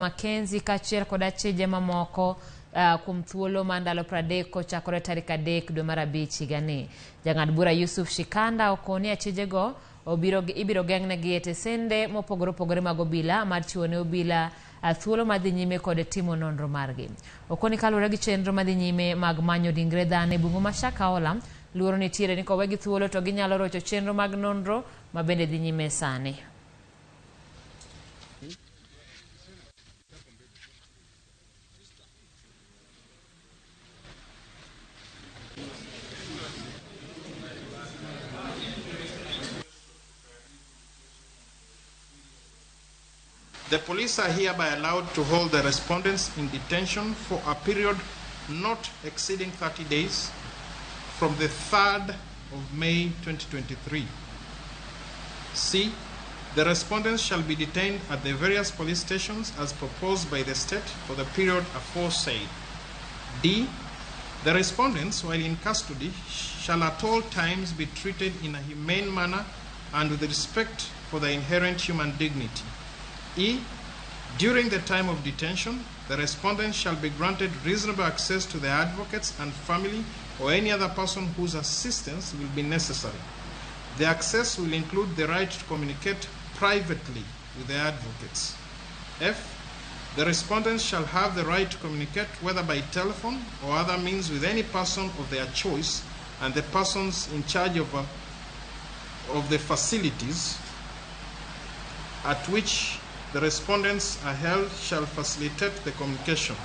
Mackenzie kachiel kod achije mamoko kuom thuolo mar ndalo 30 kochakore tarik 3 dwe mar abich higani. Jang'ad bura Yusuf Shikanda okoni achijego ibiro geng'negi e tesende mopogore opogore mag obila mar chiwo ne obila thuolo madhi nyime kod timo nonro margi. Okoni kaluwore gi chenro madhi nyime mag manyo ringre dhano e bungu ma Shakahola, luoro nitiere ni kowegi thuolo to ginyalo rocho chenro mag nonro ma bende dhi nyime sani. The police are hereby allowed to hold the respondents in detention for a period not exceeding 30 days from the 3rd of May 2023. C. The respondents shall be detained at the various police stations as proposed by the state for the period aforesaid. D. The respondents, while in custody, shall at all times be treated in a humane manner and with respect for their inherent human dignity. E. During the time of detention, the respondents shall be granted reasonable access to their advocates and family or any other person whose assistance will be necessary. The access will include the right to communicate privately with their advocates. F. The respondents shall have the right to communicate whether by telephone or other means with any person of their choice, and the persons in charge of the facilities at which the respondents are held shall facilitate the communication.